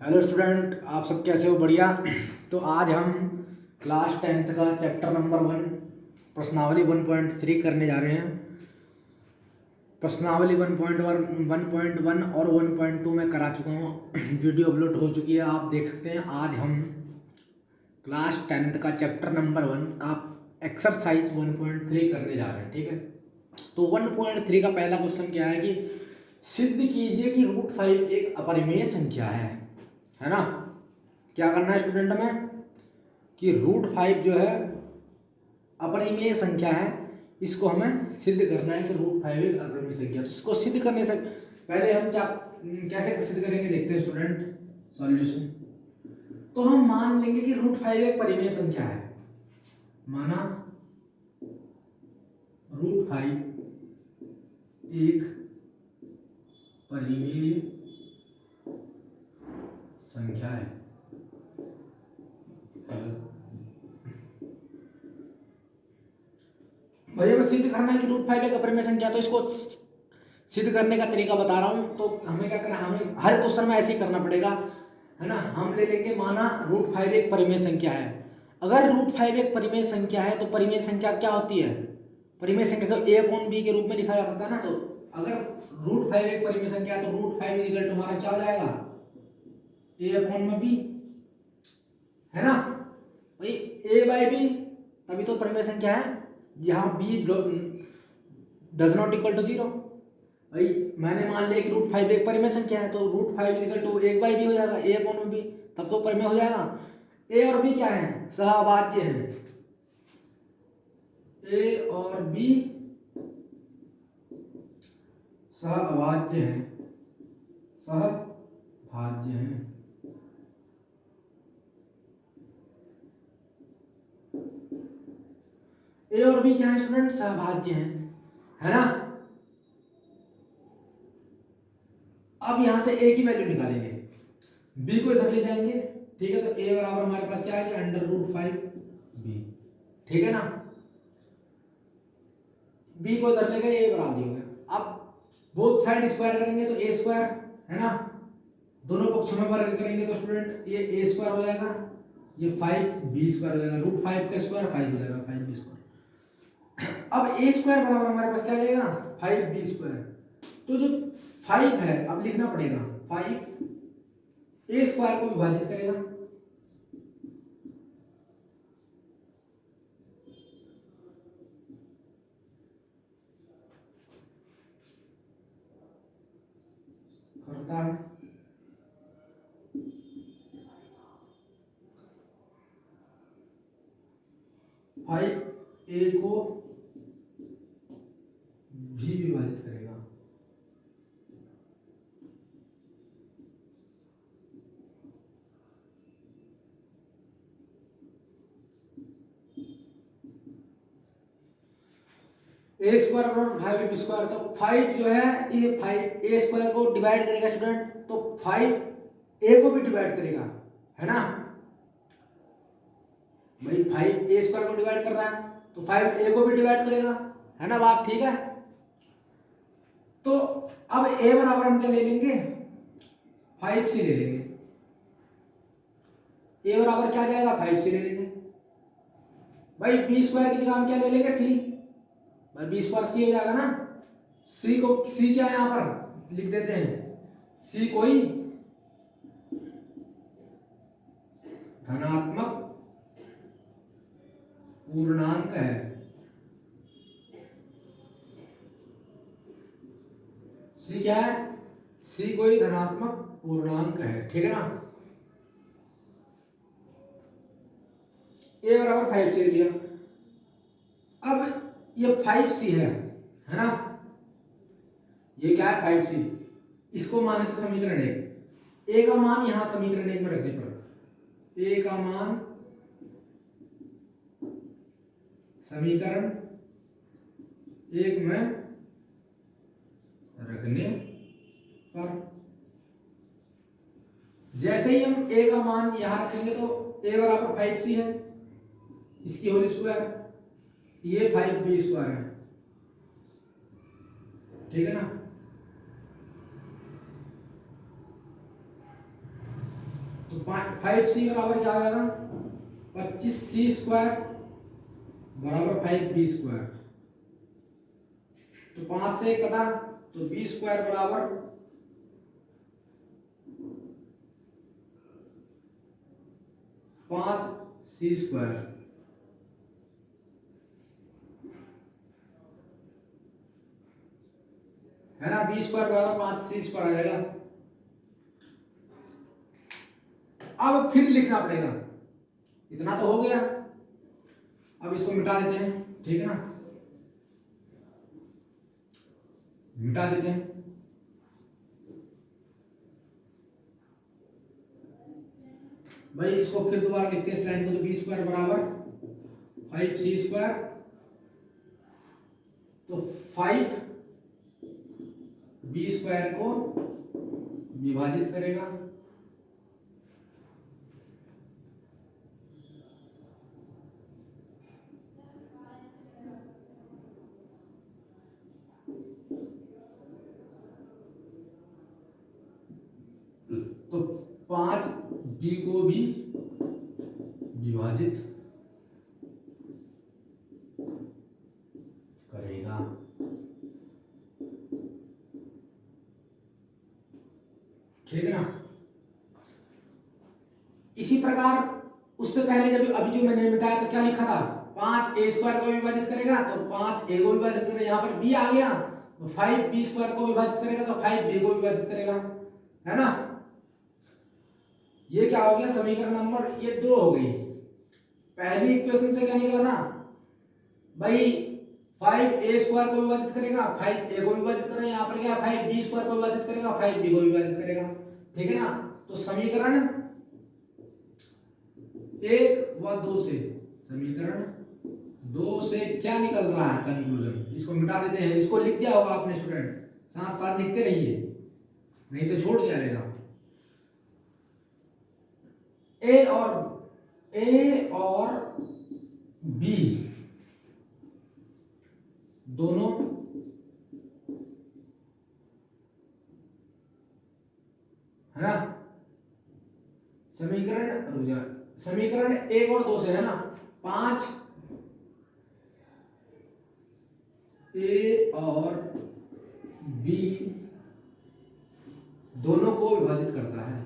Hello student, आप सब कैसे हो? बढ़िया। तो आज हम क्लास 10th का चैप्टर नंबर 1 प्रश्नावली 1.3 करने जा रहे हैं। प्रश्नावली 1.1 और 1.2 में करा चुका हूँ, वीडियो अपलोड हो चुकी है, आप देख सकते हैं। आज हम क्लास 10th का चैप्टर नंबर 1 का एक्सरसाइज 1.3 करने जा रहे हैं। ठीक है, तो 1.3 का पहला क्वेश्चन क्या है कि सिद्ध कीजिए कि √5 एक अपरिमेय संख्या है ना। क्या करना है स्टूडेंट में कि √5 जो है अपरिमेय संख्या है, इसको हमें सिद्ध करना है कि √5 एक अपरिमेय संख्या। तो इसको सिद्ध करने से पहले हम क्या कैसे सिद्ध करेंगे देखते हैं स्टूडेंट। सॉल्यूशन तो हम मान लेंगे कि √5 एक परिमेय संख्या है। माना √5 एक परिमेय संख्या है। भैया मैं सिद्ध करना है कि √5 एक अपरिमेय संख्या, तो इसको सिद्ध करने का तरीका बता रहा हूं। तो हमें क्या करना, हमें हर क्वेश्चन में ऐसे ही करना पड़ेगा, है ना। हम ले लेंगे, माना √5 एक परिमेय संख्या है। अगर √5 एक परिमेय संख्या है तो परिमेय संख्या क्या होती है? परिमेय संख्या को a/b के रूप में लिखा जा सकता है ना। तो अगर √5 एक परिमेय संख्या है तो √5 इक्वल टू हमारा क्या हो जाएगा? a/b, है ना भाई। a/b तभी तो परिमेय संख्या है जहां b does not equal to 0। भाई मैंने मान लिया कि √5 एक परिमेय संख्या है, तो √5 इक्वल टू 1/b हो जाएगा, a/b, तब तो परिमेय हो जाएगा। a और b क्या है? सहअभाज्य है। a और b सहअभाज्य है, सहभाज्य है। a और b क्या है स्टूडेंट? सहभाज्य है ना। अब यहां से a की वैल्यू निकालेंगे, b को इधर ले जाएंगे। ठीक है, तो a बराबर हमारे पास क्या है? √5b। ठीक है ना, b को इधर ले गए, a बराबर हो गया। अब बोथ साइड स्क्वायर करेंगे तो a², है ना। दोनों पक्षों में वर्ग करेंगे तो स्टूडेंट ये a² हो जाएगा, ये 5b² हो जाएगा। √5 का स्क्वायर 5 हो जाएगा, 5b²। अब a² बराबर हमारे पास क्या आ जाएगा? 5b²। तो जो 5 है, अब लिखना पड़ेगा 5 a² को विभाजित करेगा। करता है 5a को भी विभाजित करेगा। a² बराबर 5b²। तो 5 जो है ये 5 a² को डिवाइड करेगा स्टूडेंट, तो 5 a को भी डिवाइड करेगा, है ना भाई। 5 a² को डिवाइड कर रहा है तो 5 a को भी डिवाइड करेगा, है ना। बात ठीक है। तो अब a बराबर हम क्या ले लेंगे? 5c ले लेंगे। a बराबर क्या आ जाएगा? 5c ले लेंगे। भाई b² की जगह हम क्या ले लेंगे? c। भाई b² c हो जाएगा ना। c को, c क्या है यहां पर लिख देते हैं, c कोई धनात्मक पूर्णांक है। c क्या है? c कोई धनात्मक पूर्णांक है, ठीक है ना। a बराबर 5c ले लिया। अब ये 5c है ना। ये क्या है? 5c। इसको माने तो समीकरण 1, a का मान यहां समीकरण 1 में रखने पर a का मान समीकरण 1 में रखने पर जैसे ही हम a का मान यहां रखेंगे तो a बराबर 5c है, इसकी होल स्क्वायर, ये 5b² है, ठीक है ना। तो 5c बराबर क्या आ जाएगा, 25c स्क्वायर बराबर 5b स्क्वायर। तो 5 से कटा तो b स्क्वायर बराबर 5c स्क्वायर, है ना। b स्क्वायर बराबर 5c स्क्वायर आ जाएगा। अब फिर लिखना पड़ेगा, इतना तो हो गया। अब इसको मिटा देते हैं, ठीक है ना, मिटा देते हैं। भाई इसको फिर दोबारा लिखते हैं इस लाइन को, तो बी स्क्वायर बराबर 5c स्क्वायर, तो 5 बी स्क्वायर को विभाजित करेगा, तो 5 बी को भी विभाजित करेगा। ठीक है ना। इसी प्रकार उससे पहले जब अभी जो मैंने मिटाया तो क्या लिखा था, 5 ए स्क्वायर को विभाजित करेगा, तो 5 ए को विभाजित करेगा, यहाँ पर बी आ गया, तो 5 बी स्क्वायर को विभाजित करेगा, तो 5 बी को विभाजित करेगा, है ना। ये क्या हो गया, समीकरण नंबर ये 2 हो गई। पहली इक्वेशन से क्या निकला था भाई, 5 ए स्क्वायर को विभाजित करेगा, 5 ए को विभाजित करेगा, यहाँ पर क्या 5 बी स्क्वायर को विभाजित करेगा, 5 बी को विभाजित करेगा, ठीक है ना। तो समीकरण 1 व 2 से, समीकरण 2 से क्या निकल रहा है कंक्लूजन, इसको मिटा देते हैं। इसको लिख दिया होगा आपने स्टूडेंट, साथ साथ लिखते रहिए नहीं तो छोड़ जाएगा। ए और बी दोनों है ना, समीकरण 1 और 2 से, है ना, 5 ए और बी दोनों को विभाजित करता है।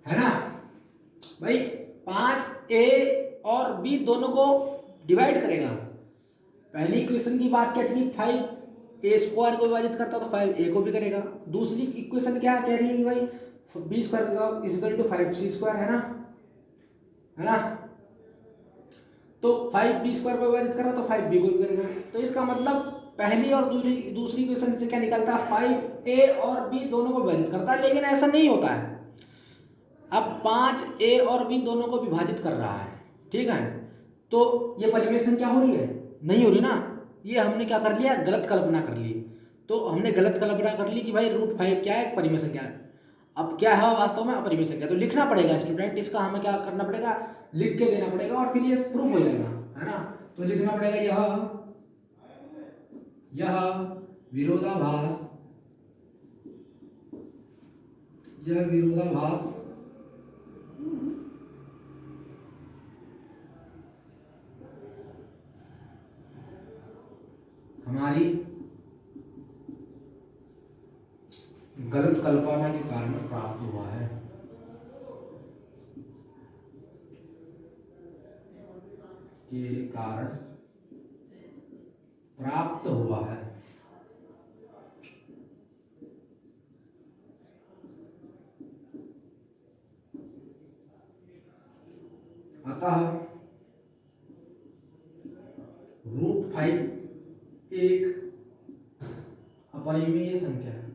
है ना भाई, 5 ए और बी दोनों को डिवाइड करेगा। पहली इक्वेशन की बात क्या थी, 5 ए स्क्वायर को विभाजित करता तो 5 ए को भी करेगा। दूसरी इक्वेशन क्या कह रही है भाई, B square equal to 5c square, है ना। तो 5 बी स्क्वायर को विभाजित कर रहा तो 5 बी को भी करेगा। तो इसका मतलब पहली और दूसरी इक्वेशन से क्या निकलता है, 5 ए और बी दोनों को विभाजित करता है, लेकिन ऐसा नहीं होता है। अब 5 ए और बी दोनों को विभाजित कर रहा है, ठीक है, तो ये परिमेशन क्या हो रही है, नहीं हो रही ना। ये हमने क्या कर लिया, गलत कल्पना कर ली। तो हमने गलत कल्पना कर ली कि भाई √5 क्या है, परिमेशन क्या है। अब क्या है वास्तव में अपरिमेय संख्या, तो लिखना पड़ेगा स्टूडेंट, इसका हमें क्या करना पड़ेगा, लिख के देना पड़ेगा और फिर ये प्रूफ हो जाएगा, है ना। तो लिखना पड़ेगा यह विरोधाभास, यह विरोधाभास हमारी गलत कल्पना के कारण प्राप्त हुआ है। के कारण प्राप्त हुआ है। अतः √5 एक अपरिमेय संख्या है।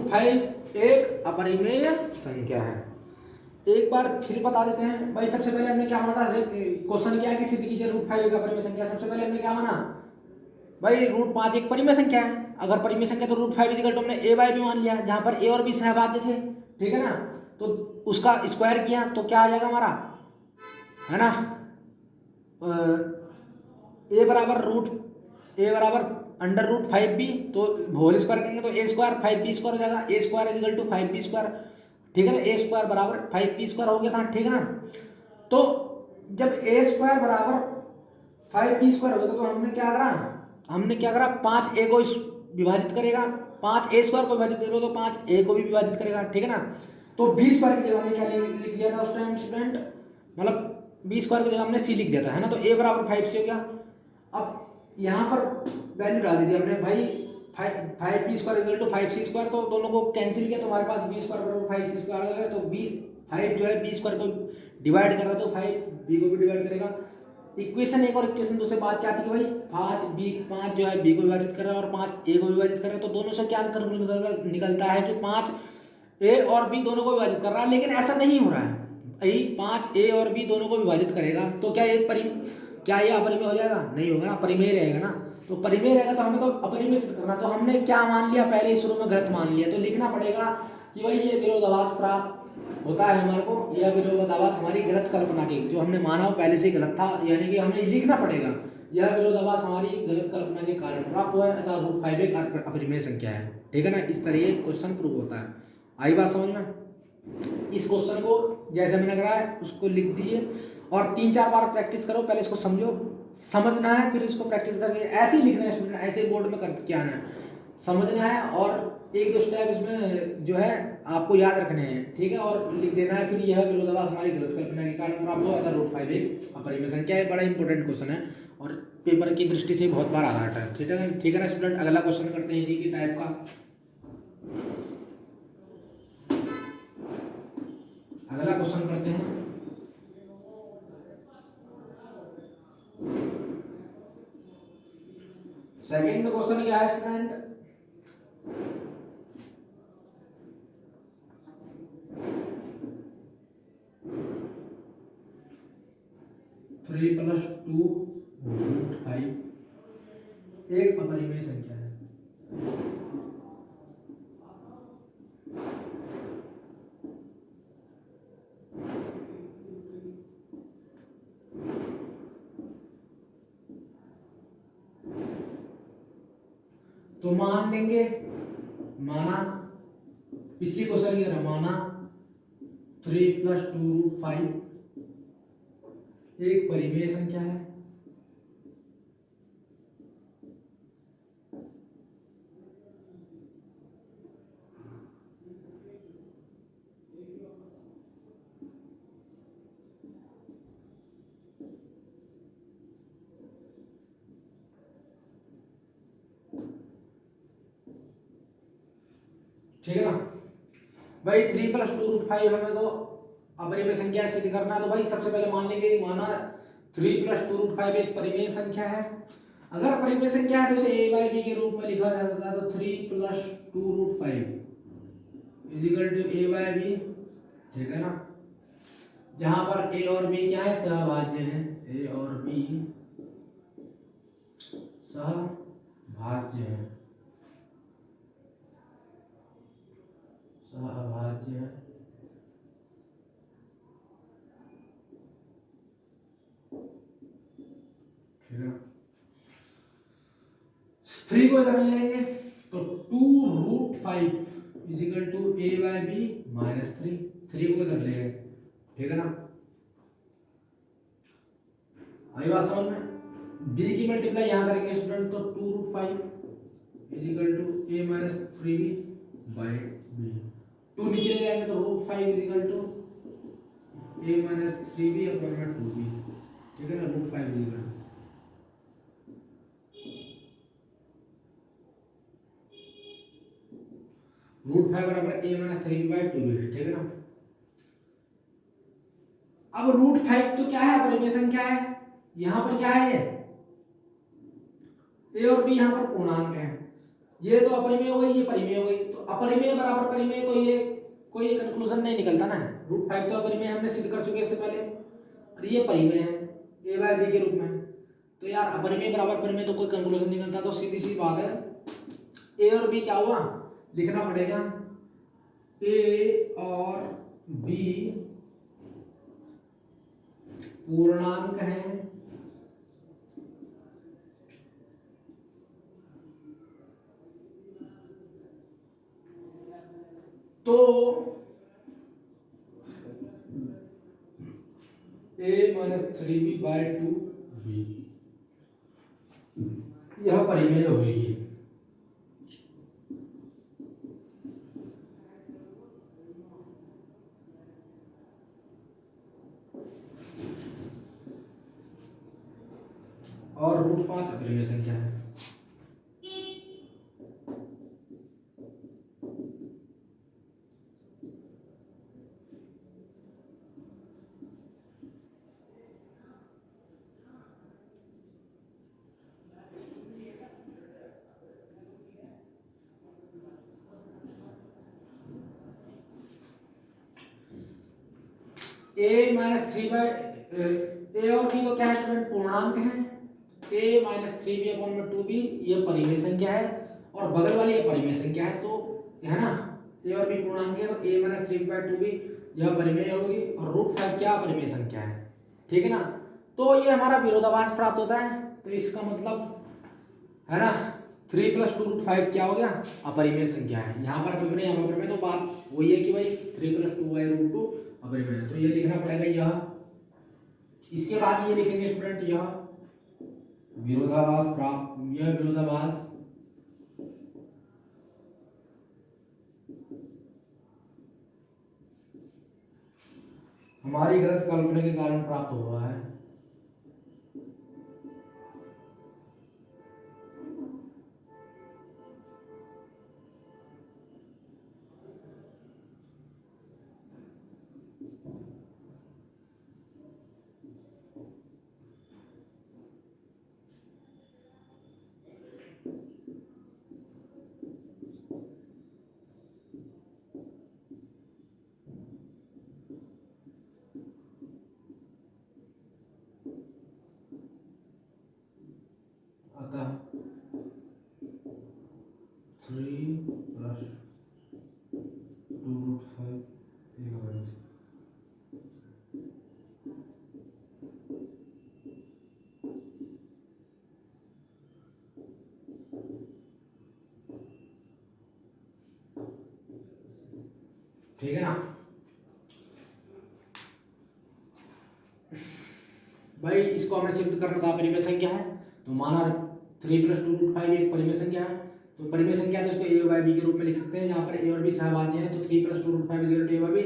√5 एक अपरिमेय संख्या है। एक बार फिर बता देते हैं भाई। सबसे पहले हमने क्या माना था, क्वेश्चन क्या है कि सिद्ध कीजिए √5 एक अपरिमेय संख्या। सबसे पहले हमने क्या माना भाई, √5 एक परिमेय संख्या है। अगर परिमेय संख्या तो √5 इक्वल टू हमने a/b मान लिया, जहां पर a और b सहभाज्य थे, ठीक है ना। तो उसका स्क्वायर किया तो क्या आ जाएगा हमारा, है ना, a बराबर √5b, तो होल स्क्वायर करेंगे तो a स्क्वायर 5b स्क्वायर हो जाएगा। a square equal to 5b square, ठीक है ना। a स्क्वायर बराबर 5b स्क्वायर हो गया था, ठीक है ना। तो जब a स्क्वायर बराबर 5b स्क्वायर हो गया तो हमने क्या करा 5a को विभाजित करेगा, 5a स्क्वायर को विभाजित करेगा तो 5a को भी विभाजित करेगा, ठीक है ना। तो b स्क्वायर की जगह हमने क्या लिख दिया था उस टाइम स्टूडेंट, मतलब b स्क्वायर की जगह हमने c लिख दिया था, है ना। तो a बराबर 5c हो गया। अब यहाँ पर वैल्यू डाल दी थी हमने भाई, 5b square equal to 5c square, तो दोनों को कैंसिल किया तो हमारे पास b स्क्वायर बराबर 5c स्क्वायर हो गया। तो b 5 जो है b स्क्वायर को डिवाइड कर रहा है तो 5 b को भी डिवाइड करेगा। इक्वेशन एक और इक्वेशन दो से बात क्या आती है भाई, 5 जो है b को विभाजित कर रहा है और 5a को विभाजित कर रहा है। तो दोनों से क्या निकलता है कि 5a और b दोनों को विभाजित कर रहा है, लेकिन ऐसा नहीं हो रहा है भाई। 5a और b दोनों को विभाजित करेगा तो क्या ये अपरिमेय हो जाएगा, नहीं होगा ना, परिमेय रहेगा ना। तो परिमेय रहेगा तो हमें तो अपरिमेय सिद्ध करना, तो हमने क्या मान लिया पहले शुरू में, गलत मान लिया। तो लिखना पड़ेगा कि भाई ये विरोधाभास प्राप्त होता है हमारे को, यह विरोधाभास हमारी गलत कल्पना की, जो हमने माना वो पहले से ही गलत था, यानी कि हमें लिखना पड़ेगा यह विरोधाभास हमारी गलत कल्पना के कारण प्राप्त हुआ है, अतः √5 एक अपरिमेय संख्या है, ठीक है ना। इस तरह ये क्वेश्चन प्रूव होता है। आई बात समझ में। इस क्वेश्चन को जैसे मैंने कराया उसको लिख दिए और 3-4 बार प्रैक्टिस करो, पहले इसको समझो, समझना है, फिर इसको प्रैक्टिस करके ऐसे ही लिखना है स्टूडेंट, ऐसे बोर्ड में कर क्या आना है, समझना है और एक दो स्टेप इसमें जो है आपको याद रखने हैं, ठीक है, और लिख देना है। फिर यह विरोधाभास हमारी गलत कल्पना के कारण प्राप्त हुआ था √5 एक अपरिमेय संख्या है। बड़ा इंपॉर्टेंट क्वेश्चन है और पेपर की दृष्टि से बहुत बार आता है, ठीक है ना स्टूडेंट। अगला क्वेश्चन करते हैं इसी की टाइप का। अगला क्वेश्चन करते हैं। सेकंड क्वेश्चन क्या है स्टूडेंट, 3 + 2√5 एक अपरिमेय संख्या है। तो मान लेंगे, माना पिछली क्वेश्चन की तरह, माना 3 + 2√5 एक परिमेय संख्या है। ठीक है ना भाई। 3 + 2√5 हमें को अपरिमेय संख्या सिद्ध करना है, तो भाई सबसे पहले मान लेंगे माना 3 + 2√5 एक परिमेय संख्या है। अगर परिमेय संख्या है तो इसे a/b के रूप में लिखा जा सकता है। तो 3 + 2√5 = a/b, ठीक है ना। जहां पर a और b क्या है, सहभाज्य है, a और b सहभाज्य है, सहभाज्य है, ठीक है। 3 को इधर ले लेंगे तो 2√5 = a/b - 3 को इधर ले गए, ठीक है ना। आई बात समझ में। b की मल्टीप्लाई यहां करेंगे स्टूडेंट, तो 2√5 = a - 3b/b। 2 नीचे ले जाएंगे तो √5 = a - 3b/2b, ठीक है ना। √5 बराबर a - 3b/2b, ठीक है ना। अब √5 तो क्या है, परिमेय संख्या है। यहां पर क्या है, ये a और b यहां पर पूर्णांक है। ये तो अपरिमेय हो गई, ये परिमेय हो गई। तो अपरिमेय बराबर परिमेय, तो ये कोई कंक्लूजन नहीं निकलता ना। √5 तो अपरिमेय हमने सिद्ध कर चुके हैं इससे पहले, और ये परिमेय है a/b के रूप में। तो यार अपरिमेय बराबर परिमेय तो कोई कंक्लूजन नहीं निकलता, तो सीधी सी बात है a और b क्या हुआ, लिखना पड़ेगा a और b पूर्णांक है तो a-3b/2b यह परिमेय होगी। और √5 अपरिमेय संख्या है। a और b तो क्या है स्टूडेंट, पूर्णांक है। a-3b/2b ये परिमेय संख्या है, और बगल वाली ये परिमेय संख्या है, तो है ना, a और b पूर्णांक है, तो a-3b/2b यह परिमेय होगी, और √5 क्या परिमेय संख्या है, ठीक है ना। तो ये हमारा विरोधाभास प्राप्त होता है, तो इसका मतलब है ना 3 + 2 √5 क्या हो गया, अपरिमेय संख्या है। यहाँ पर अपरिमेय, यहाँ पर अपरिमेय, तो बात वही है कि भाई 3 + 2/√2 अपरिमेय है, तो ये लिखना पड़ेगा यह। इसके बाद ये लिखेंगे स्टूडेंट यह विरोधाभास प्राप्त, यह विरोधाभास हमारी गलत कल्पना के कारण प्राप्त हुआ है। अतः 3 + 2 √5 एक अपरिमेय। ठीक है ना भाई, इसको हमने सिद्ध करना था परिमेय संख्या है, तो माना 3 + 2 √5 एक परिमेय संख्या है, तो परिमेय संख्या तो इसको a/b के रूप में लिख सकते हैं, जहाँ पर a और b सहभाज्य हैं, तो 3 + 2 √5 = a/b।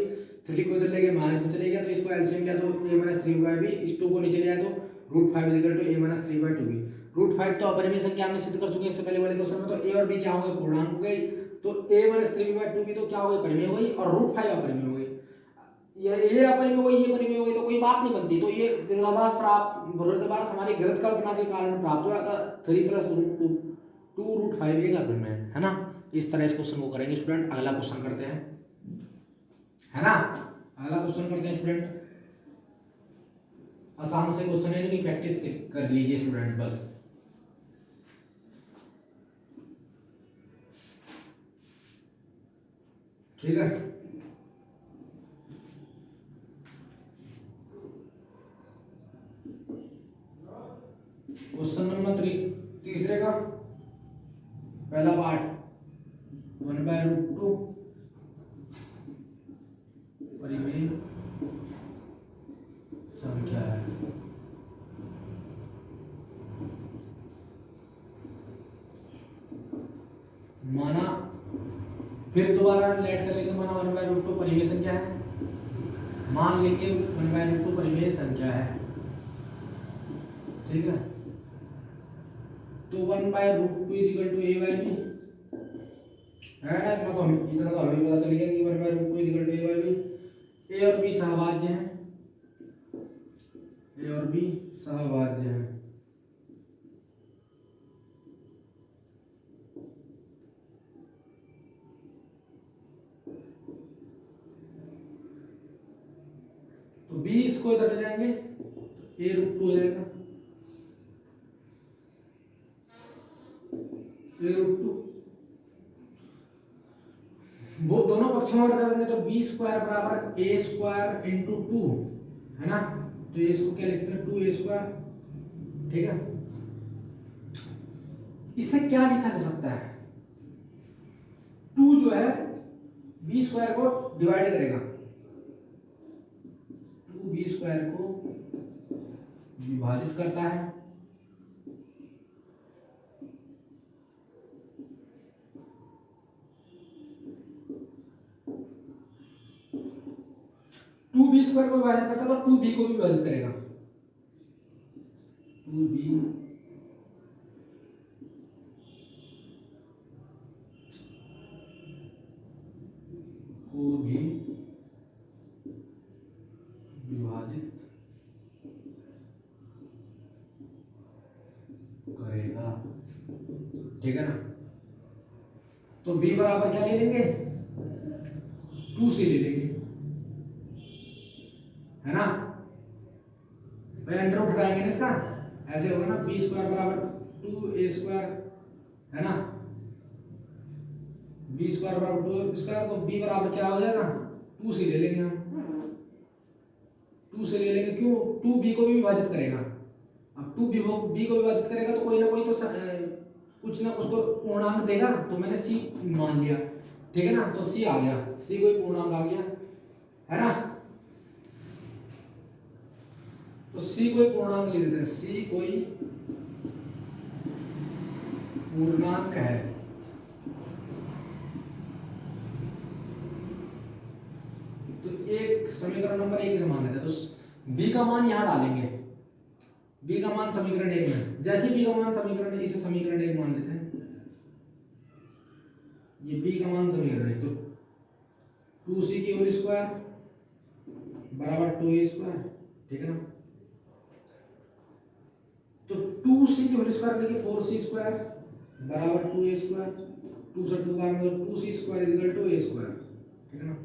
3 को इधर ले गए माइनस में चले गया, तो इसको एलसीएम लिया तो a-3/b, इस 2 को नीचे ले आया तो √5 = a-3/2b। √5 तो अपरिमेय संख्या हमने सिद्ध कर चुके हैं इससे पहले वाले क्वेश्चन में, तो a और b क्या होंगे, पूर्णांक हो गई, तो a-3b/2b तो क्या हो गई, परिमेय हो गई, और √5 अपरिमेय हो गई। ये अपरिमेय हो गई, ये परिमेय हो गई, तो कोई बात नहीं बनती। तो ये विरोधाभास हमारी गलत कल्पना के कारण प्राप्त हुआ था। 3 + √5 एक अपरिमेय है ना। इस तरह इस क्वेश्चन को करेंगे स्टूडेंट। अगला क्वेश्चन करते हैं, है ना, अगला क्वेश्चन करते हैं स्टूडेंट। आसान से क्वेश्चन है, इनकी प्रैक्टिस कर लीजिए स्टूडेंट बस। ठीक है, क्वेश्चन नंबर 3 तीसरे का पहला पार्ट 1/√2 परिमेय संख्या है। माना फिर दोबारा लेट कर लेंगे, माना 1/√2 परिमेय संख्या है, मान लेंगे 1/√2 परिमेय संख्या है, ठीक है। तो 1/√2 = a/b है ना, इतना तो हमें पता चल गया कि 1/√2 = a/b। a और b सहभाज्य हैं, a और b सहभाज्य हैं, बी इसको इधर ले जाएंगे, ए रूट टू हो जाएगा, ए रूट टू। वो दोनों पक्षों में करेंगे तो बी स्क्वायर बराबर ए स्क्वायर इंटू टू, है ना। तो ये इसको क्या लिखते हैं, टू ए स्क्वायर, ठीक है। इसे क्या लिखा जा सकता है, टू जो है बी स्क्वायर को डिवाइड करेगा, टू बी स्क्वायर को विभाजित करता है, टू बी स्क्वायर को विभाजित करता है तो टू बी को भी विभाजित करेगा, टू बी को भी विभाजित करेगा, ठीक है ना। तो b बराबर क्या ले लेंगे, 2c ले लेंगे, है ना। भाई अंडर रूट उठाएंगे ना इसका, ऐसे होगा ना, बी स्क्वायर बराबर 2a स्क्वायर, है ना, बी स्क्वायर बराबर 2 स्क्वायर, तो b बराबर क्या हो जाएगा, 2c ले लेंगे हम, 2 से ले लेंगे, क्यों, 2b को भी विभाजित करेगा। अब 2b को विभाजित करेगा तो कोई ना कोई तो कुछ ना कुछ तो पूर्णांक देगा, तो मैंने c मान लिया, ठीक है ना। तो c आ गया, c कोई पूर्णांक आ गया, है ना। तो c कोई पूर्णांक ले लेते हैं, c कोई पूर्णांक है, तो एक समीकरण नंबर एक ही समान है, तो b का मान यहां डालेंगे, b का मान समीकरण एक में, जैसे b का मान समीकरण, इसे समीकरण एक मान लेते हैं, ये b का मान समीकरण एक, तो 2c की होल स्क्वायर बराबर 2a स्क्वायर, ठीक है ना। तो 2c की होल स्क्वायर लेके 4c स्क्वायर बराबर 2a स्क्वायर, 2 से 2 का मतलब 2c square equal to a square, ठीक है ना।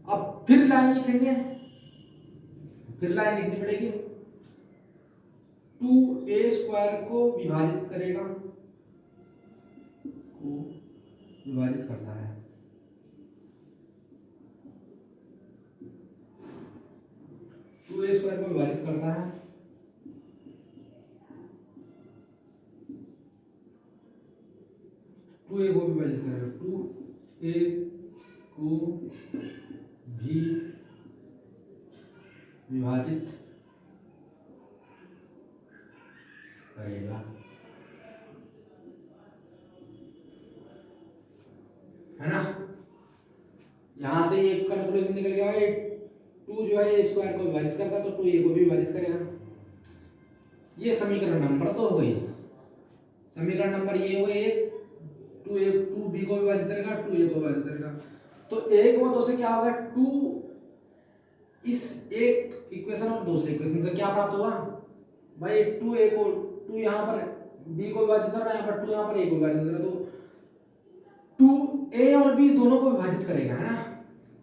अब फिर लाइन लिखेंगे, फिर लाइन लिखनी पड़ेगी, 2a स्क्वायर को विभाजित करेगा, को विभाजित करता है, टू ए स्क्वायर को विभाजित करता है, टू ए को विभाजित करेगा, टू ए को भी विभाजित करेगा, है ना। यहां से एक कैलकुलेशन निकल गया भाई, टू जो है ए स्क्वायर को विभाजित करता तो टू ए को भी विभाजित करेगा। ये समीकरण नंबर तो हो गई, समीकरण नंबर ये हो गए, टू बी को विभाजित करेगा, टू ए को विभाजित करेगा, तो एक व दो से क्या होगा, टू इस एक इक्वेशन और दूसरे इक्वेशन से क्या प्राप्त हुआ भाई, टू ए को, टू यहाँ पर बी को विभाजित कर रहा है, यहाँ पर टू यहाँ पर ए को विभाजित कर रहा है, तो टू ए और बी दोनों को विभाजित करेगा, है ना।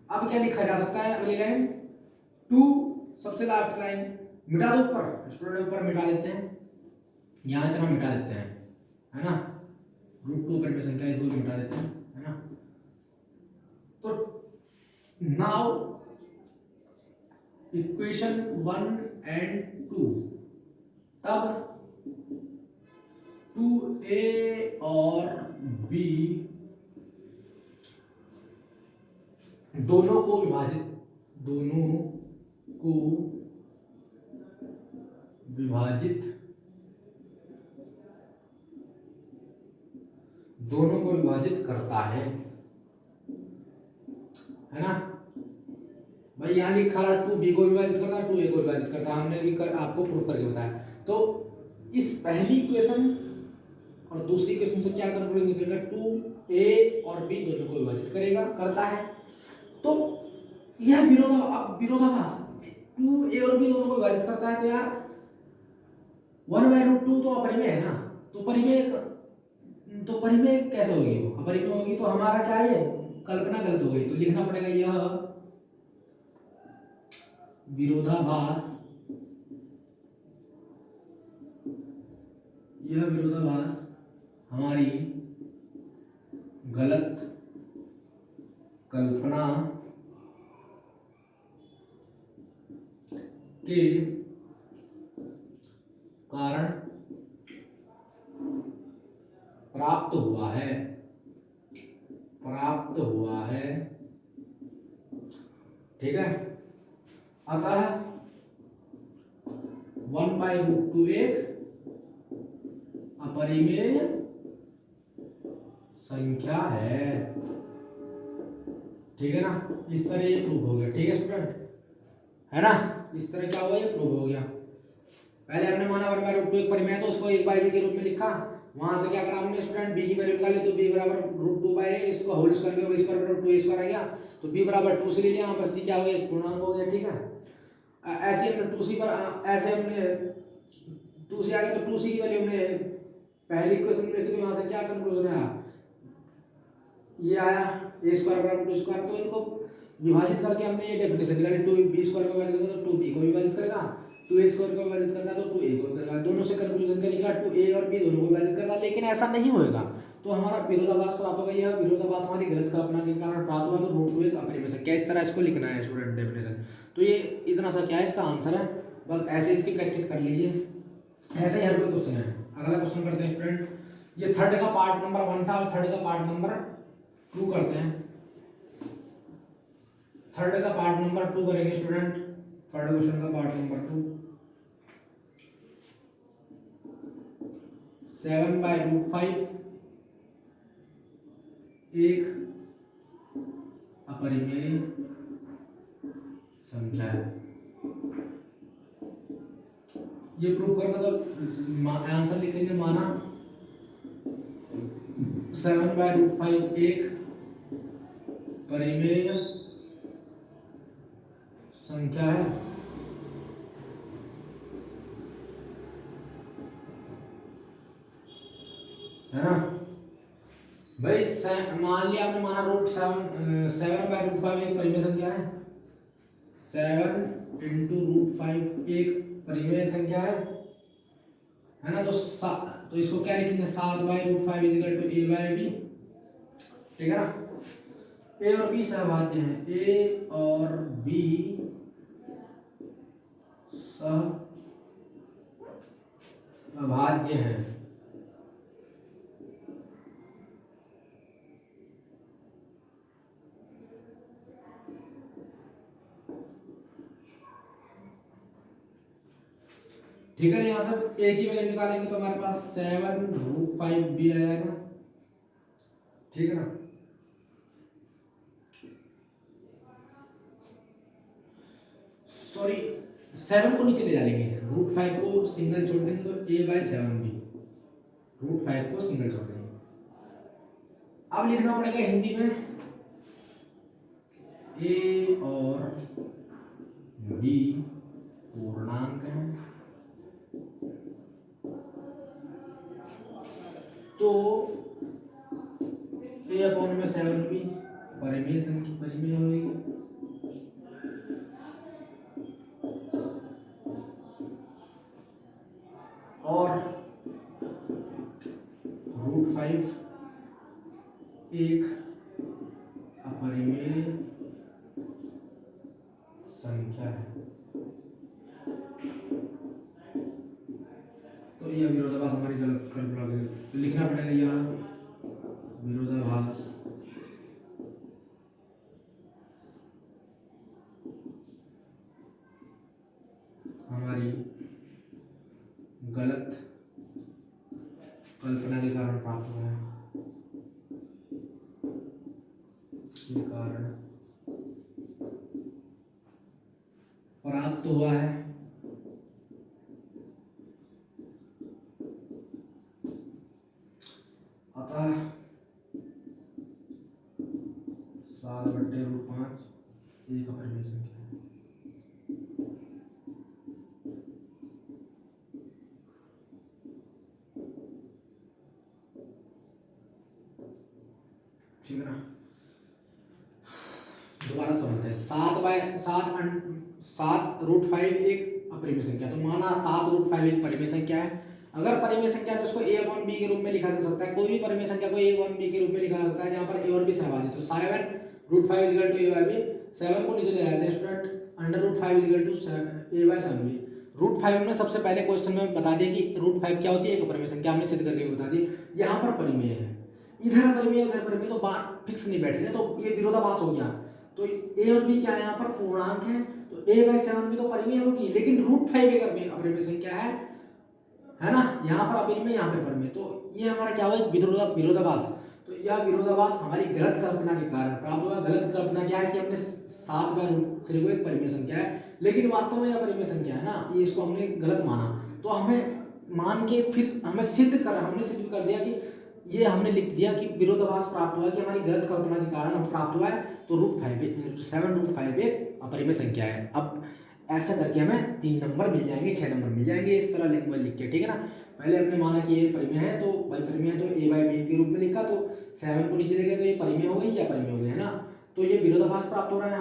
अब क्या लिखा जा सकता है, अगली लाइन, टू सबसे लास्ट लाइन मिटा दो, ऊपर स्टूडेंट ऊपर मिटा देते हैं, यहाँ इतना मिटा देते हैं, है ना, रूट टू पर संख्या इसको मिटा देते हैं, है ना। तो नाउ इक्वेशन 1 एंड 2, तब 2a और b दोनों को विभाजित करता है ना भाई। यहां लिखा रहा 2b को विभाजित करता है, 2a को विभाजित करता है, हमने भी आपको प्रूफ करके बताया। तो इस पहली इक्वेशन और दूसरी इक्वेशन से क्या कैलकुलेट निकलेगा, 2a और b दोनों को विभाजित करता है, तो यह विरोधाभास, 2a और b दोनों को विभाजित करता है, तो यार 1/√2 तो अपरिमेय है ना, तो परिमेय कैसे होगी, वो अपरिमेय होगी, तो हमारा क्या है, कल्पना गलत हो गई, तो लिखना पड़ेगा यह विरोधाभास, यह विरोधाभास हमारी गलत कल्पना के कारण प्राप्त हुआ है, ठीक है। अतः 1/√2 एक अपरिमेय संख्या है, ठीक है ना। इस तरह ये प्रूव हो गया, ठीक है स्टूडेंट, है ना। इस तरह क्या हुआ, ये प्रूव हो गया। पहले हमने माना 1/√2 एक परिमेय, तो उसको 1/b के रूप में लिखा। वहां से क्या करा हमने स्टूडेंट, b की वैल्यू निकाली, तो b बराबर √2/a, इसको होल स्क्वायर करो, b बराबर 2a² आ गया, तो b बराबर 2 से ले लिया, यहाँ पर c क्या हो गया, एक पूर्णांक हो गया, ठीक है। ऐसे हमने 2c पर ऐसे हमने 2c आ गया, तो 2c की वैल्यू हमने पहली इक्वेशन में लिखी, तो यहाँ से क्या कंक्लूजन आया, ये आया a² बराबर 2 स्क्वायर। तो इनको विभाजित करके हमने ये डेफिनेशन निकाली, 2b² को विभाजित करता तो 2b को विभाजित करेगा, 2a² को विभाजित करता तो 2a को करेगा, दोनों से कंक्लूजन क्या निकला, 2a और b दोनों को विभाजित करता। लेकिन ऐसा नहीं होएगा, तो हमारा विरोधाभास प्राप्त होगा। यह विरोधाभास हमारी गलत कल्पना के कारण प्राप्त हुआ, तो √2 एक अपरिमेय संख्या, इस तरह इसको लिखना है स्टूडेंट डेफिनेशन। तो ये इतना सा क्या है, इसका आंसर है। बस ऐसे इसकी प्रैक्टिस कर लीजिए, ऐसे ही हर कोई क्वेश्चन है। अगला क्वेश्चन करते हैं स्टूडेंट, ये थर्ड का पार्ट नंबर 1 था और थर्ड का पार्ट नंबर 2 करते हैं। थर्ड का पार्ट नंबर 2 करेंगे स्टूडेंट, थर्ड क्वेश्चन का पार्ट नंबर 2। 7/√5 एक अपरिमेय संख्या है। ये प्रूव करना, तो आंसर लिखेंगे, माना 7/√5 एक परिमेय संख्या है, ना भाई। मान लिया आपने, माना √7/√5 एक परिमेय संख्या है, 7 × √5 एक परिमेय संख्या है ना। तो इसको क्या लिखेंगे, 7/√5 = a/b, ठीक है ना। a और b सहभाज्य हैं, a और b सहभाज्य हैं, ठीक है। यहाँ से a की वैल्यू निकालेंगे तो हमारे पास 7√5b आ जाएगा, ठीक है ना। सॉरी, 7 को नीचे ले जाएंगे, √5 को सिंगल छोड़ देंगे, तो a/7b, √5 को सिंगल छोड़ देंगे। अब लिखना पड़ेगा हिंदी में, a और b पूर्णांक है, तो a/7b परिमेय संख्या, परिमेय होगी, और √5 एक अपरिमेय संख्या है। तो यह विरोधाभास हमारी गलत कल्पना है, तो लिखना पड़ेगा यह विरोधाभास हमारी गलत कल्पना के कारण प्राप्त हुआ है, के कारण प्राप्त हुआ है। अतः 7/√5 एक अपरिमेय संख्या है। ठीक है ना। दोबारा समझते हैं, 7 7√5 एक अपरिमेय संख्या, तो माना 7√5 एक परिमेय संख्या है। अगर परिमेय संख्या है तो उसको a अपॉन b के रूप में लिखा जा सकता है। कोई भी परिमेय संख्या को a अपॉन b के रूप में लिखा जा सकता है जहाँ पर a और b सहभागी। तो 7√5 equal to a by b, 7 को नीचे ले जाते हैं student, √5 equal to a by 7b। √5 में सबसे पहले क्वेश्चन में बता दिया कि √5 क्या होती है, एक अपरिमेय संख्या, हमने सिद्ध करके बता दी। यहाँ पर परिमेय है, इधर परिमेय उधर परिमेय, तो बात फिक्स नहीं बैठ रही है, तो ये विरोधाभास हो गया। तो a और b क्या है, यहाँ पर पूर्णांक है, तो a बाई 7 भी तो परिमेय होगी, लेकिन √5 एक अपरिमेय संख्या है ना, यहाँ पर अपरिमेय, यहाँ पर परिमेय, तो ये हमारा क्या हुआ, विरोधाभास। तो यह विरोधाभास हमारी गलत कल्पना के कारण प्राप्त हुआ। गलत कल्पना क्या है कि हमने 7/√3 को एक परिमेय संख्या है, लेकिन वास्तव में यह परिमेय संख्या है ना, ये इसको हमने गलत माना। तो हमें मान के फिर हमने सिद्ध कर दिया कि ये हमने लिख दिया कि विरोधाभास प्राप्त हुआ कि हमारी गलत कल्पना के कारण हम प्राप्त हुआ है। तो 7√5 एक अपरिमेय संख्या है। अब ऐसा करके हमें 3 नंबर मिल जाएंगे, 6 नंबर मिल जाएंगे, इस तरह लिख के, ठीक है ना। पहले हमने माना कि ये परिमेय है, तो भाई परिमेय है तो a बाई b के रूप में लिखा, तो 7 को नीचे ले गए तो ये परिमेय हो गई या परिमेय हो गई, है ना। तो ये विरोधाभास प्राप्त हो रहा है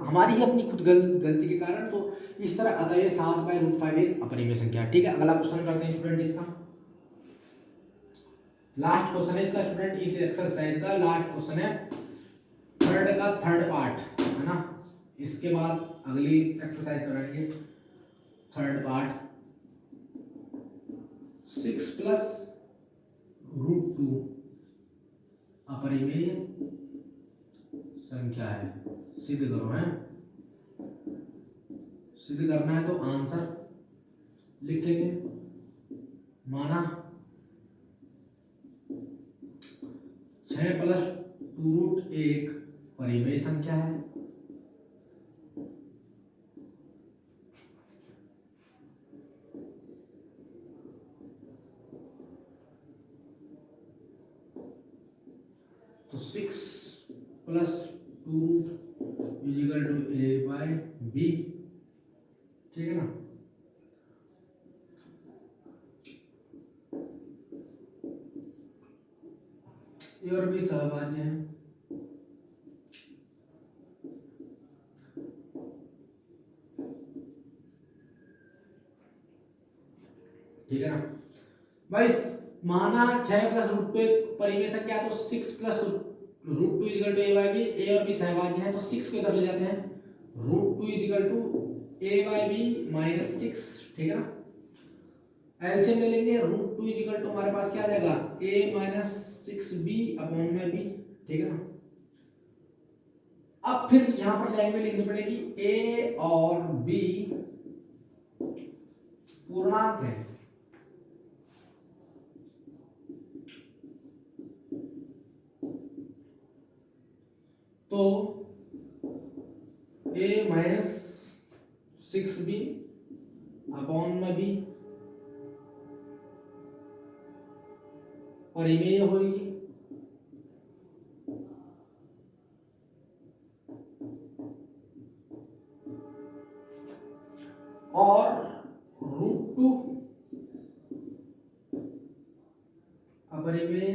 हमारी ही अपनी खुद गलती के कारण। तो इस तरह अतः ये 7/√5 एक अपरिमेय संख्या, ठीक है। अगला क्वेश्चन करते हैं स्टूडेंट, इसका लास्ट क्वेश्चन है इसका स्टूडेंट, इस एक्सरसाइज का लास्ट क्वेश्चन है, थर्ड पार्ट, है ना। इसके बाद अगली एक्सरसाइज कराएंगे थर्ड पार्ट। 6+√2 अपरिमेय संख्या है, सिद्ध करो, है सिद्ध करना है। तो आंसर लिखेंगे, माना 6+2√1 एक परिमेय संख्या है, तो 6+2√a बाई b, ठीक है ना। ए और बी सहभाज्य हैं, ठीक है ना भाई। माना 6+√2 एक परिमेय संख्या, तो 6+√2 equal to a by b, a और b सहभाज्य हैं, तो 6 को इधर ले जाते हैं, √2 equal to a by b minus 6, ठीक है ना। एलसीएम ले लेंगे, √2 इक्वल टू हमारे पास क्या आ जाएगा, a माइनस 6b अपॉन में b, ठीक है ना। अब फिर यहां पर लैंग्वेज लिखनी पड़ेगी, a और b पूर्णांक है, तो a माइनस 6b अपॉन में b परिमेय होगी, और √2 अपरिमेय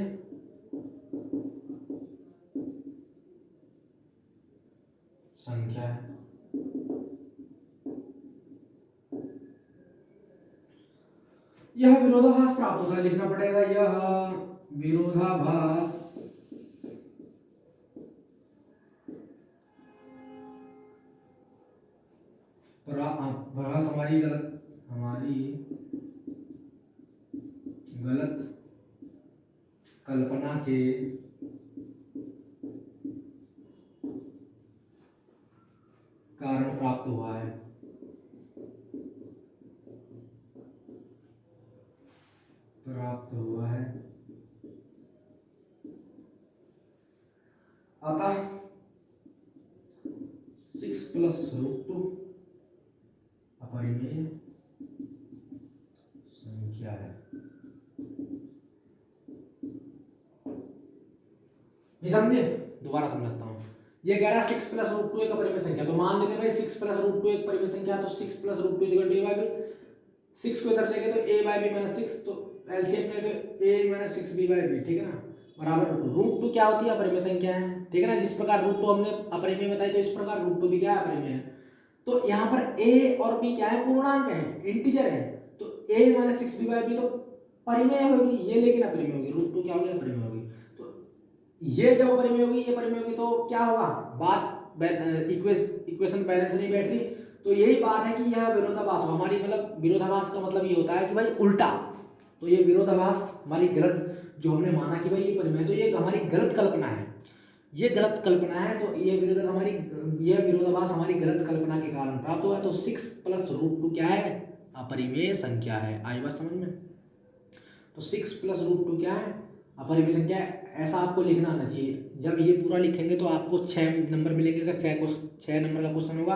संख्या है। यह विरोधाभास प्राप्त होता है, लिखना पड़ेगा, यह विरोधाभास हमारी गलत कल्पना के कारण प्राप्त हुआ है। अतः 6+√2 अपरिमेय संख्या है। ये समझे, दोबारा समझाता हूँ। ये कह रहा है 6+√2 एक अपरिमेय संख्या, तो मान लेते हैं भाई 6+√2 एक परिमेय संख्या, तो 6+√2 equal to a by b, 6 को इधर लेके तो a बाई b माइनस 6, तो एलसीएम ले तो a minus 6b by b, ठीक है ना, बराबर √2 क्या होती है, अपरिमेय संख्या है, ठीक है ना। जिस प्रकार √2 हमने अपरिमेय बताई, तो इस प्रकार √2 भी क्या है, अपरिमेय है। तो यहाँ पर a और b क्या है, पूर्णांक है, इंटीजर है। तो a माइनस 6b/b तो परिमेय होगी, ये लेकिन अपरिमेय होगी, √2 क्या होगी, अपरिमेय होगी। तो ये जब अपरिमेय होगी, ये परिमेय होगी, तो क्या होगा, बात इक्वेशन बैलेंस नहीं बैठ रही। तो यही बात है कि यह विरोधाभास होगा हमारी, मतलब विरोधाभास का मतलब ये होता है कि भाई उल्टा। तो ये विरोधाभास हमारी गलत, जो हमने माना कि भाई ये परिमेय, तो ये हमारी गलत कल्पना है, ये गलत कल्पना है। तो ये विरोधाभास हमारी गलत कल्पना के कारण प्राप्त हुआ। तो 6 + √2 क्या है, अपरिमेय संख्या है। आई बात समझ में। तो 6 + √2 क्या है, अपरिमेय संख्या है। ऐसा आपको लिखना आना चाहिए। जब ये पूरा लिखेंगे तो आपको 6 नंबर मिलेंगे। अगर 6 नंबर का क्वेश्चन होगा,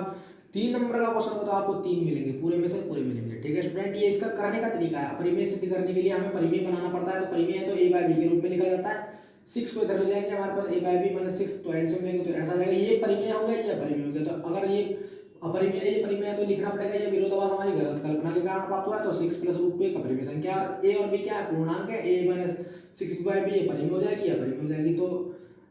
3 नंबर का क्वेश्चन होगा तो आपको 3 मिलेंगे, पूरे में से पूरे मिलेंगे। ठीक है स्टूडेंट, ये इसका कराने का तरीका है। अपरिमेय सिद्ध करने के लिए हमें परिमेय बनाना पड़ता है। तो परिमेय है तो a/b के रूप में लिखा जाता है। 6 को इधर ले जाएंगे, हमारे पास a/b - 6 तो एलसीएम लेंगे तो ऐसा आ जाएगा। ये परिमेय हो गया, ये अपरिमेय हो गया। तो अगर ये परिमेय है तो लिखना पड़ेगा ये विरोधाभास हमारी गलत कल्पना के कारण प्राप्त हुआ है। तो 6 + √2 एक अपरिमेय संख्या, और a और b क्या है, पूर्णांक है। a - 6b/b ये परिमेय हो जाएगी, ये अपरिमेय हो जाएगी। तो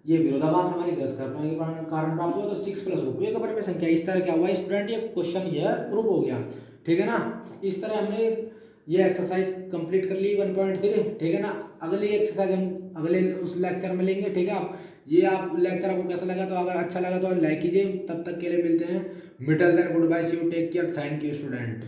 ये विरोधाभास हमारी गलत कल्पना के कारण प्राप्त हुआ। तो 6 + √2 एक अपरिमेय संख्या। इस तरह क्या हुआ स्टूडेंट, ये क्वेश्चन ये प्रूव हो गया। ठीक है ना। इस तरह हमने ये एक्सरसाइज कंप्लीट कर ली 1.3। ठीक है ना। अगली एक्सरसाइज हम अगले उस लेक्चर में लेंगे। ठीक है। आप लेक्चर आपको कैसा लगा, तो अगर अच्छा लगा तो लाइक कीजिए। तब तक के लिए मिलते हैं। मिटल then good bye, see you, take care, thank you student.